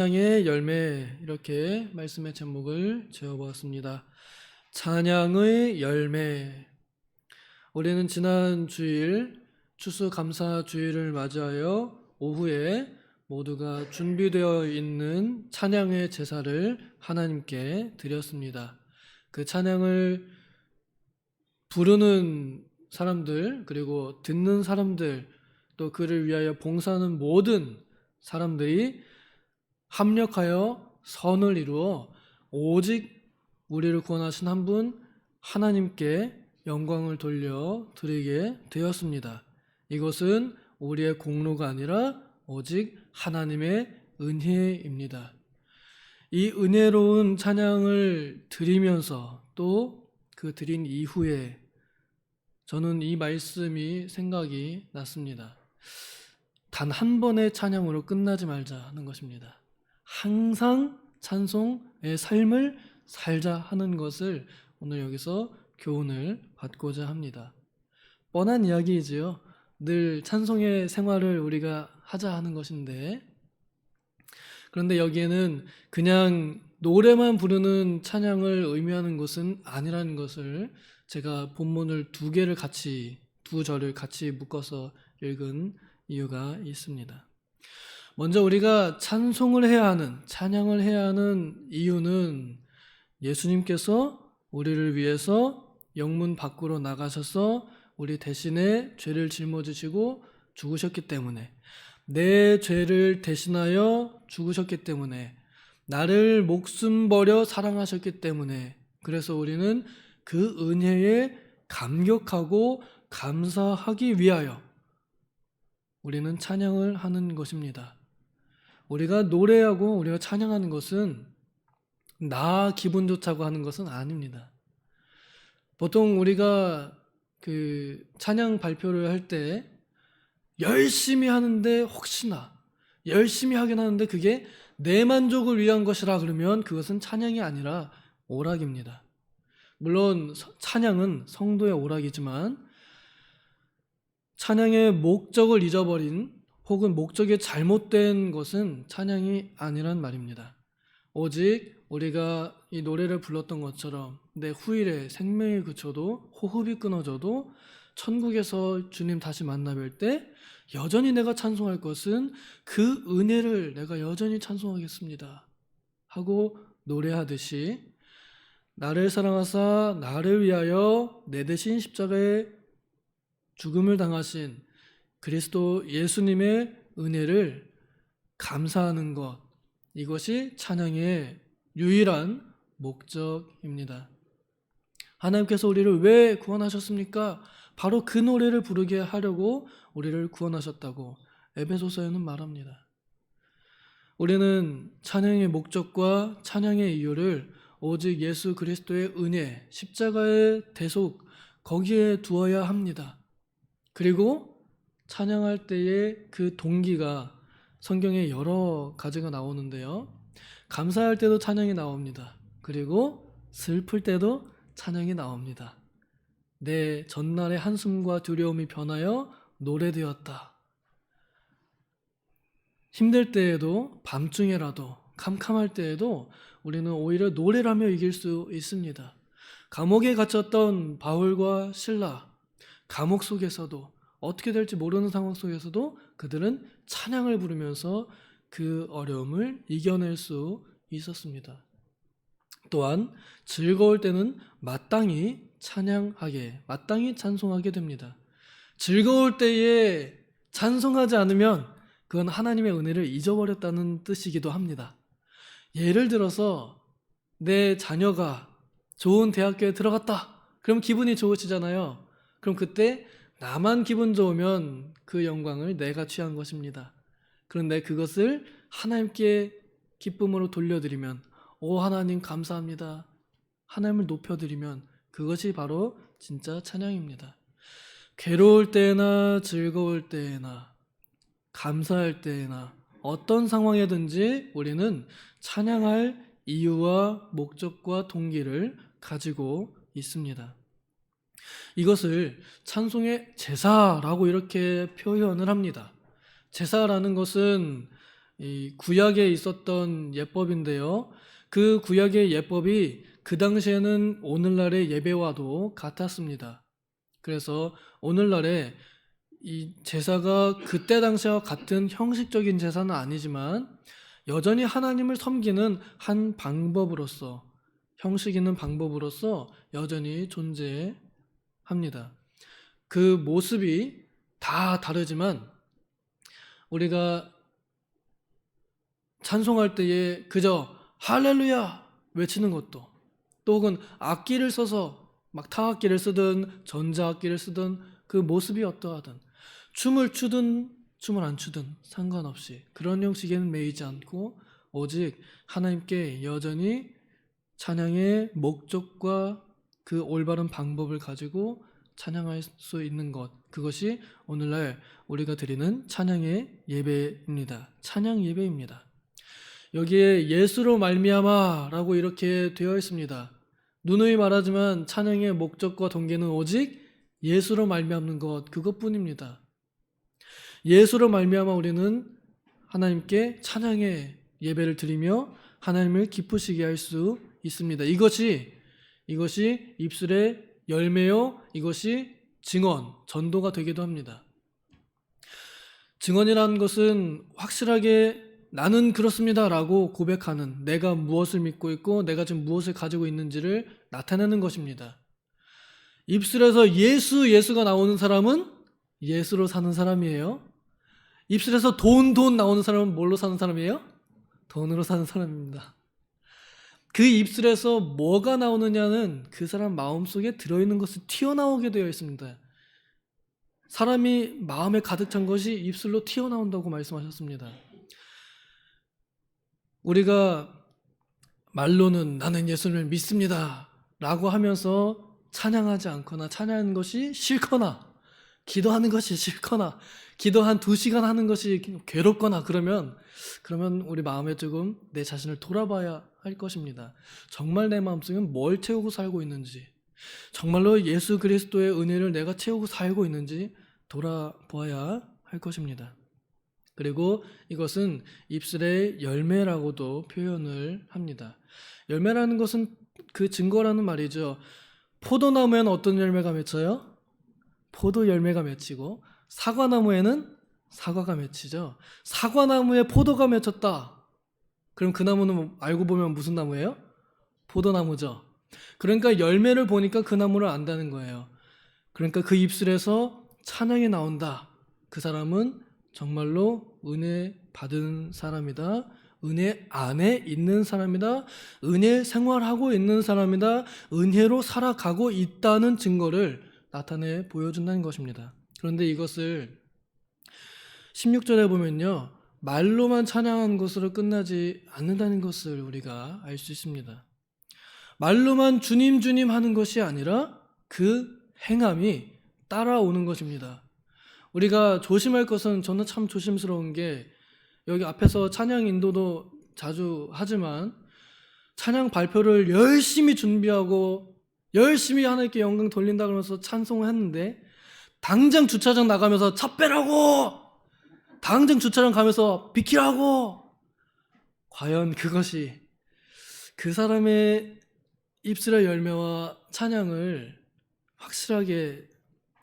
찬양의 열매, 이렇게 말씀의 제목을 지어보았습니다. 찬양의 열매. 우리는 지난 주일 추수감사주일을 맞이하여 오후에 모두가 준비되어 있는 찬양의 제사를 하나님께 드렸습니다. 그 찬양을 부르는 사람들, 그리고 듣는 사람들, 또 그를 위하여 봉사하는 모든 사람들이 합력하여 선을 이루어 오직 우리를 구원하신 한 분 하나님께 영광을 돌려 드리게 되었습니다. 이것은 우리의 공로가 아니라 오직 하나님의 은혜입니다. 이 은혜로운 찬양을 드리면서 또 그 드린 이후에 저는 이 말씀이 생각이 났습니다. 단 한 번의 찬양으로 끝나지 말자 하는 것입니다. 항상 찬송의 삶을 살자 하는 것을 오늘 여기서 교훈을 받고자 합니다. 뻔한 이야기이지요. 늘 찬송의 생활을 우리가 하자 하는 것인데, 그런데 여기에는 그냥 노래만 부르는 찬양을 의미하는 것은 아니라는 것을 제가 본문을 두 절을 같이 묶어서 읽은 이유가 있습니다. 먼저 우리가 찬양을 해야 하는 이유는 예수님께서 우리를 위해서 영문 밖으로 나가셔서 우리 대신에 죄를 짊어지시고 죽으셨기 때문에, 내 죄를 대신하여 죽으셨기 때문에, 나를 목숨 버려 사랑하셨기 때문에, 그래서 우리는 그 은혜에 감격하고 감사하기 위하여 우리는 찬양을 하는 것입니다. 우리가 노래하고 우리가 찬양하는 것은 나 기분 좋자고 하는 것은 아닙니다. 보통 우리가 그 찬양 발표를 할 때 열심히 하는데, 혹시나 열심히 하긴 하는데 그게 내 만족을 위한 것이라 그러면 그것은 찬양이 아니라 오락입니다. 물론 찬양은 성도의 오락이지만 찬양의 목적을 잊어버린 혹은 목적이 잘못된 것은 찬양이 아니란 말입니다. 오직 우리가 이 노래를 불렀던 것처럼 내 후일에 생명이 그쳐도 호흡이 끊어져도 천국에서 주님 다시 만나 뵐 때 여전히 내가 찬송할 것은 그 은혜를 내가 여전히 찬송하겠습니다 하고 노래하듯이, 나를 사랑하사 나를 위하여 내 대신 십자가에 죽음을 당하신 그리스도 예수님의 은혜를 감사하는 것, 이것이 찬양의 유일한 목적입니다. 하나님께서 우리를 왜 구원하셨습니까? 바로 그 노래를 부르게 하려고 우리를 구원하셨다고 에베소서에는 말합니다. 우리는 찬양의 목적과 찬양의 이유를 오직 예수 그리스도의 은혜, 십자가의 대속, 거기에 두어야 합니다. 그리고 찬양할 때의 그 동기가 성경에 여러 가지가 나오는데요. 감사할 때도 찬양이 나옵니다. 그리고 슬플 때도 찬양이 나옵니다. 내 전날의 한숨과 두려움이 변하여 노래되었다. 힘들 때에도, 밤중에라도, 캄캄할 때에도 우리는 오히려 노래를 하며 이길 수 있습니다. 감옥에 갇혔던 바울과 실라, 감옥 속에서도, 어떻게 될지 모르는 상황 속에서도 그들은 찬양을 부르면서 그 어려움을 이겨낼 수 있었습니다. 또한 즐거울 때는 마땅히 찬송하게 됩니다. 즐거울 때에 찬송하지 않으면 그건 하나님의 은혜를 잊어버렸다는 뜻이기도 합니다. 예를 들어서 내 자녀가 좋은 대학교에 들어갔다. 그럼 기분이 좋으시잖아요. 그럼 그때 나만 기분 좋으면 그 영광을 내가 취한 것입니다. 그런데 그것을 하나님께 기쁨으로 돌려드리면, 오 하나님 감사합니다, 하나님을 높여드리면 그것이 바로 진짜 찬양입니다. 괴로울 때나 즐거울 때나 감사할 때나 어떤 상황이든지 우리는 찬양할 이유와 목적과 동기를 가지고 있습니다. 이것을 찬송의 제사라고 이렇게 표현을 합니다. 제사라는 것은 이 구약에 있었던 예법인데요. 그 구약의 예법이 그 당시에는 오늘날의 예배와도 같았습니다. 그래서 오늘날에 이 제사가 그때 당시와 같은 형식적인 제사는 아니지만 여전히 하나님을 섬기는 한 방법으로서, 형식 있는 방법으로서 여전히 존재합니다. 그 모습이 다 다르지만 우리가 찬송할 때에 그저 할렐루야 외치는 것도, 또 혹은 악기를 써서 막 타악기를 쓰든 전자악기를 쓰든 그 모습이 어떠하든, 춤을 추든 춤을 안 추든 상관없이 그런 형식에는 매이지 않고 오직 하나님께 여전히 찬양의 목적과 그 올바른 방법을 가지고 찬양할 수 있는 것, 그것이 오늘날 우리가 드리는 찬양의 예배입니다. 찬양 예배입니다. 여기에 예수로 말미암아라고 이렇게 되어 있습니다. 누누이 말하지만 찬양의 목적과 동기는 오직 예수로 말미암는 것, 그것뿐입니다. 예수로 말미암아 우리는 하나님께 찬양의 예배를 드리며 하나님을 기쁘시게 할 수 있습니다. 이것이 입술의 열매요, 이것이 증언, 전도가 되기도 합니다. 증언이라는 것은 확실하게 나는 그렇습니다 라고 고백하는, 내가 무엇을 믿고 있고 내가 지금 무엇을 가지고 있는지를 나타내는 것입니다. 입술에서 예수가 나오는 사람은 예수로 사는 사람이에요. 입술에서 돈 나오는 사람은 뭘로 사는 사람이에요? 돈으로 사는 사람입니다. 그 입술에서 뭐가 나오느냐는 그 사람 마음속에 들어있는 것이 튀어나오게 되어 있습니다. 사람이 마음에 가득 찬 것이 입술로 튀어나온다고 말씀하셨습니다. 우리가 말로는 나는 예수님을 믿습니다 라고 하면서 찬양하지 않거나 찬양하는 것이 싫거나 기도하는 것이 싫거나 기도 한 2시간 하는 것이 괴롭거나 그러면 우리 마음에 조금 내 자신을 돌아봐야 할 것입니다. 정말 내 마음속에 뭘 채우고 살고 있는지, 정말로 예수 그리스도의 은혜를 내가 채우고 살고 있는지 돌아보아야 할 것입니다. 그리고 이것은 입술의 열매라고도 표현을 합니다. 열매라는 것은 그 증거라는 말이죠. 포도나무에는 어떤 열매가 맺혀요? 포도 열매가 맺히고, 사과나무에는 사과가 맺히죠. 사과나무에 포도가 맺혔다. 그럼 그 나무는 알고 보면 무슨 나무예요? 포도나무죠. 그러니까 열매를 보니까 그 나무를 안다는 거예요. 그러니까 그 입술에서 찬양이 나온다. 그 사람은 정말로 은혜 받은 사람이다. 은혜 안에 있는 사람이다. 은혜 생활하고 있는 사람이다. 은혜로 살아가고 있다는 증거를 나타내 보여준다는 것입니다. 그런데 이것을 16절에 보면요, 말로만 찬양한 것으로 끝나지 않는다는 것을 우리가 알 수 있습니다. 말로만 주님 주님 하는 것이 아니라 그 행함이 따라오는 것입니다. 우리가 조심할 것은, 저는 참 조심스러운 게, 여기 앞에서 찬양 인도도 자주 하지만 찬양 발표를 열심히 준비하고 열심히 하나님께 영광 돌린다 그러면서 찬송을 했는데 당장 주차장 나가면서 차 빼라고, 당장 주차장 가면서 비키라고, 과연 그것이 그 사람의 입술의 열매와 찬양을 확실하게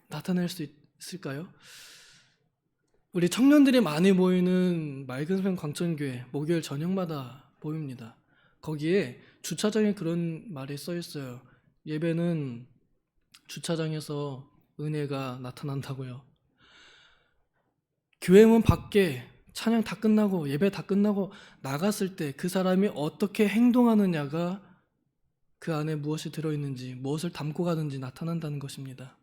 나타낼 수 있을까요? 우리 청년들이 많이 모이는 맑은샘 광천교회 목요일 저녁마다 모입니다. 거기에 주차장에 그런 말이 써 있어요. 예배는 주차장에서 은혜가 나타난다고요. 교회 문 밖에 찬양 다 끝나고 예배 다 끝나고 나갔을 때 그 사람이 어떻게 행동하느냐가 그 안에 무엇이 들어있는지, 무엇을 담고 가는지 나타난다는 것입니다.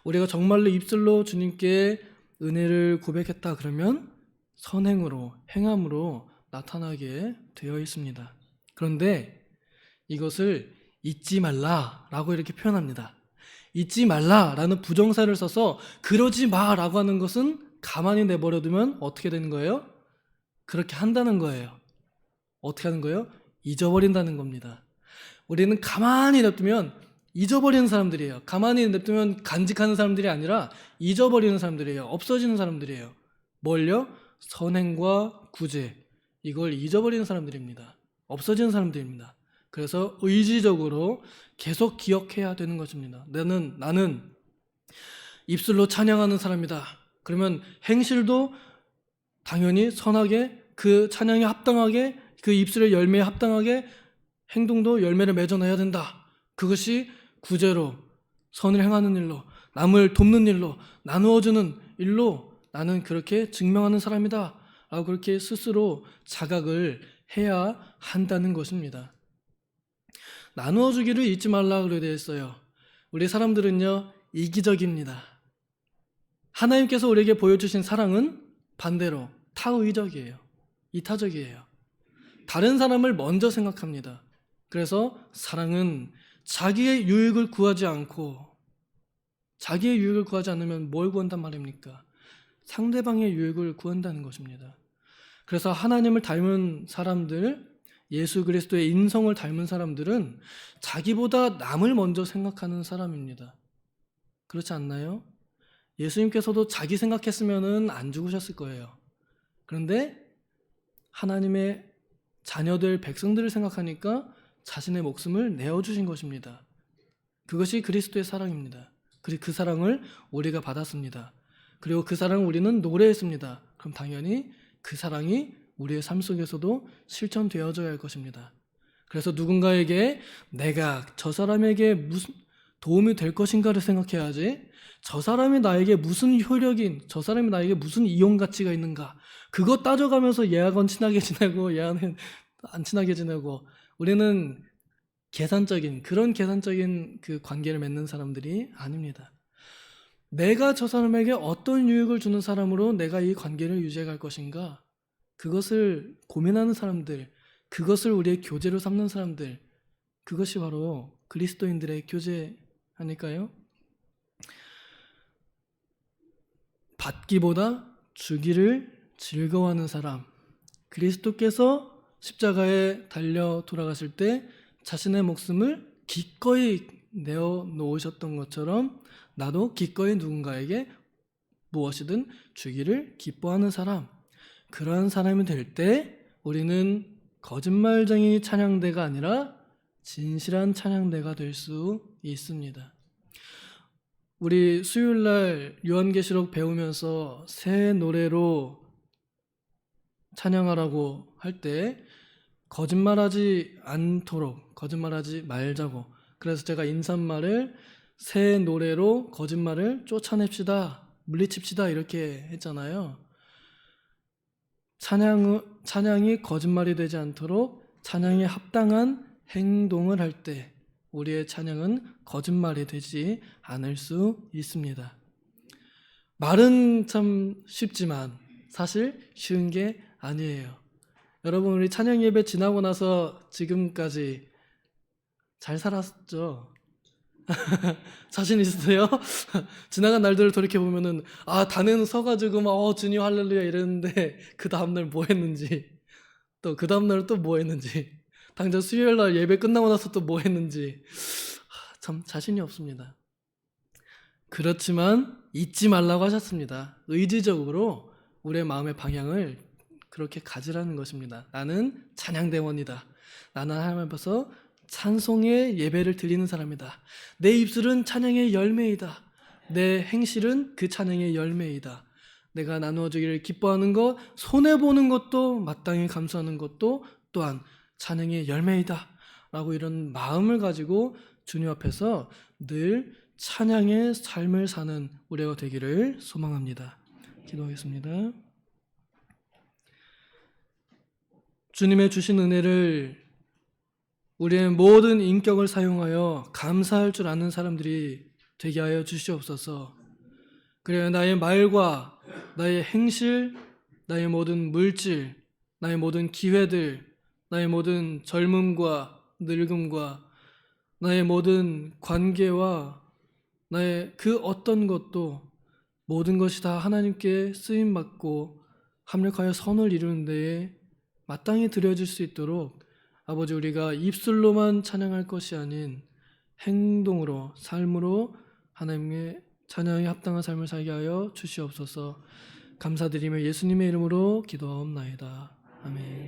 우리가 정말로 입술로 주님께 은혜를 고백했다 그러면 선행으로, 행함으로 나타나게 되어 있습니다. 그런데 이것을 잊지 말라라고 이렇게 표현합니다. 잊지 말라라는 부정사를 써서 그러지 마라고 하는 것은 가만히 내버려두면 어떻게 되는 거예요? 그렇게 한다는 거예요. 어떻게 하는 거예요? 잊어버린다는 겁니다. 우리는 가만히 냅두면 잊어버리는 사람들이에요. 가만히 냅두면 간직하는 사람들이 아니라 잊어버리는 사람들이에요. 없어지는 사람들이에요. 뭘요? 선행과 구제, 이걸 잊어버리는 사람들입니다. 없어지는 사람들입니다. 그래서 의지적으로 계속 기억해야 되는 것입니다. 나는 입술로 찬양하는 사람이다. 그러면 행실도 당연히 선하게, 그 찬양에 합당하게, 그 입술의 열매에 합당하게 행동도 열매를 맺어내야 된다. 그것이 구제로, 선을 행하는 일로, 남을 돕는 일로, 나누어주는 일로 나는 그렇게 증명하는 사람이다 라고 그렇게 스스로 자각을 해야 한다는 것입니다. 나누어주기를 잊지 말라고 되어 있어요. 우리 사람들은요, 이기적입니다. 하나님께서 우리에게 보여주신 사랑은 반대로 타의적이에요. 이타적이에요. 다른 사람을 먼저 생각합니다. 그래서 사랑은 자기의 유익을 구하지 않으면 뭘 구한단 말입니까? 상대방의 유익을 구한다는 것입니다. 그래서 하나님을 닮은 사람들, 예수 그리스도의 인성을 닮은 사람들은 자기보다 남을 먼저 생각하는 사람입니다. 그렇지 않나요? 예수님께서도 자기 생각했으면 안 죽으셨을 거예요. 그런데 하나님의 자녀들, 백성들을 생각하니까 자신의 목숨을 내어주신 것입니다. 그것이 그리스도의 사랑입니다. 그리고 그 사랑을 우리가 받았습니다. 그리고 그 사랑을 우리는 노래했습니다. 그럼 당연히 그 사랑이 우리의 삶 속에서도 실천되어져야 할 것입니다. 그래서 누군가에게 내가 저 사람에게 무슨 도움이 될 것인가를 생각해야지, 저 사람이 나에게 무슨 저 사람이 나에게 무슨 이용 가치가 있는가, 그거 따져가면서 얘하고는 친하게 지내고 얘하고는 안 친하게 지내고, 우리는 그런 계산적인 그 관계를 맺는 사람들이 아닙니다. 내가 저 사람에게 어떤 유익을 주는 사람으로 내가 이 관계를 유지해 갈 것인가, 그것을 고민하는 사람들, 그것을 우리의 교제로 삼는 사람들, 그것이 바로 그리스도인들의 교제 아닐까요? 받기보다 주기를 즐거워하는 사람, 그리스도께서 십자가에 달려 돌아가실 때 자신의 목숨을 기꺼이 내어놓으셨던 것처럼 나도 기꺼이 누군가에게 무엇이든 주기를 기뻐하는 사람, 그러한 사람이 될 때 우리는 거짓말쟁이 찬양대가 아니라 진실한 찬양대가 될 수 있습니다. 우리 수요일날 요한계시록 배우면서 새 노래로 찬양하라고 할 때 거짓말하지 말자고, 그래서 제가 인사말을 새 노래로 거짓말을 쫓아냅시다, 물리칩시다 이렇게 했잖아요. 찬양이 거짓말이 되지 않도록 찬양에 합당한 행동을 할 때 우리의 찬양은 거짓말이 되지 않을 수 있습니다. 말은 참 쉽지만 사실 쉬운 게 아니에요. 여러분, 우리 찬양 예배 지나고 나서 지금까지 잘 살았죠? 자신 있으세요? 지나간 날들을 돌이켜보면은 단에는 서가지고 막 주님 할렐루야 이랬는데 그 다음날 뭐 했는지, 또 그 다음날 또 뭐 했는지, 당장 수요일날 예배 끝나고 나서 또 뭐 했는지 참 자신이 없습니다. 그렇지만 잊지 말라고 하셨습니다. 의지적으로 우리의 마음의 방향을 그렇게 가지라는 것입니다. 나는 찬양대원이다. 나는 하나님 앞에서 찬송의 예배를 드리는 사람이다. 내 입술은 찬양의 열매이다. 내 행실은 그 찬양의 열매이다. 내가 나누어주기를 기뻐하는 것, 손해보는 것도 마땅히 감수하는 것도 또한 찬양의 열매이다 라고 이런 마음을 가지고 주님 앞에서 늘 찬양의 삶을 사는 우리가 되기를 소망합니다. 기도하겠습니다. 주님의 주신 은혜를 우리의 모든 인격을 사용하여 감사할 줄 아는 사람들이 되게 하여 주시옵소서. 그래야 나의 말과 나의 행실, 나의 모든 물질, 나의 모든 기회들, 나의 모든 젊음과 늙음과 나의 모든 관계와 나의 그 어떤 것도 모든 것이 다 하나님께 쓰임받고 합력하여 선을 이루는 데에 마땅히 드려질 수 있도록 아버지, 우리가 입술로만 찬양할 것이 아닌 행동으로, 삶으로 하나님의 찬양에 합당한 삶을 살게 하여 주시옵소서. 감사드리며 예수님의 이름으로 기도하옵나이다. 아멘.